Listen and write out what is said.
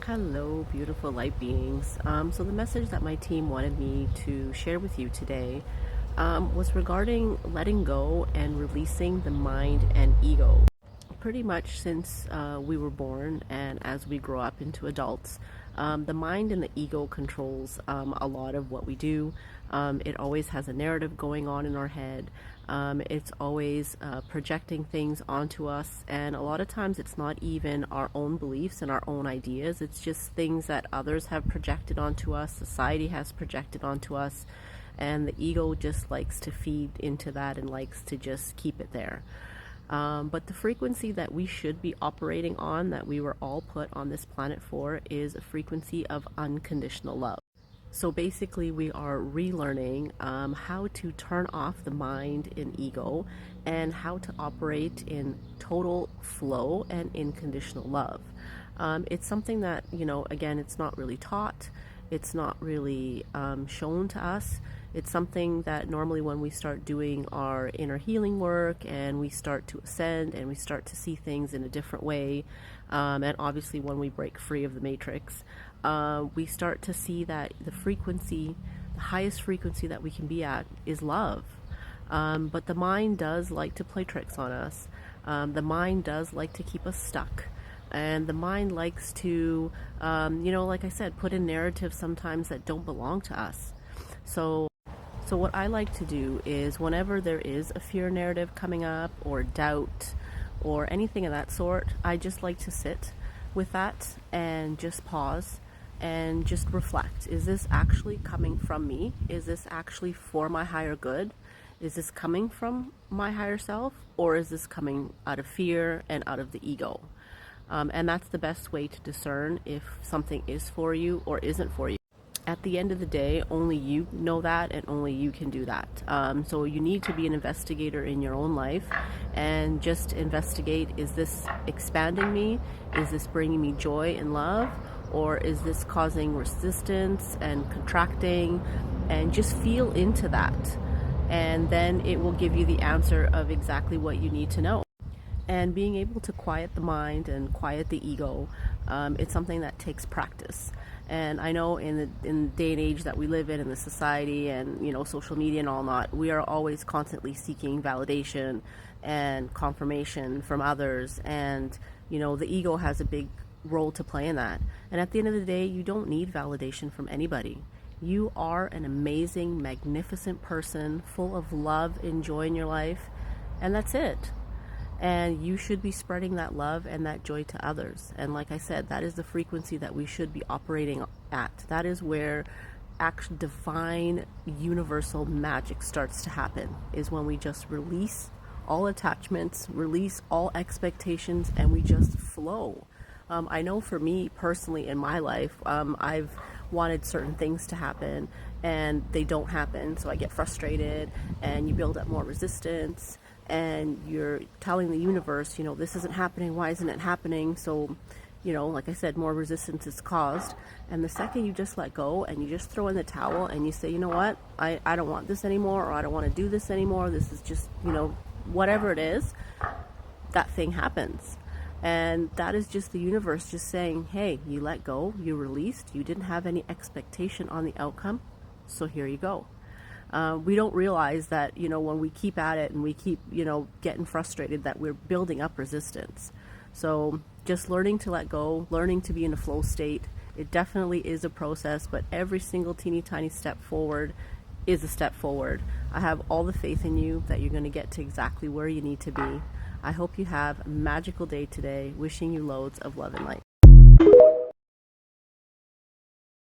Hello, beautiful light beings. So, the message that my team wanted me to share with you today was regarding letting go and releasing the mind and ego. Pretty much since we were born and as we grow up into adults, the mind and the ego controls a lot of what we do. It always has a narrative going on in our head. It's always projecting things onto us, and a lot of times it's not even our own beliefs and our own ideas. It's just things that others have projected onto us, society has projected onto us, and the ego just likes to feed into that and likes to just keep it there. But the frequency that we should be operating on, that we were all put on this planet for, is a frequency of unconditional love. So basically, we are relearning how to turn off the mind and ego and how to operate in total flow and unconditional love. It's something that, again, it's not really taught, it's not really shown to us. It's something that normally when we start doing our inner healing work and we start to ascend and we start to see things in a different way, and obviously when we break free of the matrix, we start to see that the highest frequency that we can be at is love. But the mind does like to play tricks on us. The mind does like to keep us stuck. And the mind likes to, like I said, put in narratives sometimes that don't belong to us. So what I like to do is whenever there is a fear narrative coming up or doubt or anything of that sort, I just like to sit with that and just pause and just reflect. Is this actually coming from me? Is this actually for my higher good? Is this coming from my higher self, or is this coming out of fear and out of the ego? And that's the best way to discern if something is for you or isn't for you. At the end of the day, only you know that and only you can do that. So you need to be an investigator in your own life and just investigate, is this expanding me? Is this bringing me joy and love? Or is this causing resistance and contracting? And just feel into that. And then it will give you the answer of exactly what you need to know. And being able to quiet the mind and quiet the ego, it's something that takes practice. And I know in the day and age that we live in the society and social media and all not, we are always constantly seeking validation and confirmation from others. And the ego has a big role to play in that. And at the end of the day, you don't need validation from anybody. You are an amazing, magnificent person, full of love and joy in your life, and that's it. And you should be spreading that love and that joy to others. And like I said, that is the frequency that we should be operating at. That is where actual divine universal magic starts to happen, is when we just release all attachments, release all expectations, and we just flow. I know for me personally in my life, I've wanted certain things to happen and they don't happen, so I get frustrated and you build up more resistance. And you're telling the universe, this isn't happening, why isn't it happening? So, like I said, more resistance is caused. And the second you just let go and you just throw in the towel and you say, you know what, I don't want this anymore, or I don't want to do this anymore, this is just, whatever it is, that thing happens. And that is just the universe just saying, hey, you let go, you released, you didn't have any expectation on the outcome, so here you go. We don't realize that, when we keep at it and we keep, getting frustrated, that we're building up resistance. So just learning to let go, learning to be in a flow state, it definitely is a process, but every single teeny tiny step forward is a step forward. I have all the faith in you that you're going to get to exactly where you need to be. I hope you have a magical day today. Wishing you loads of love and light.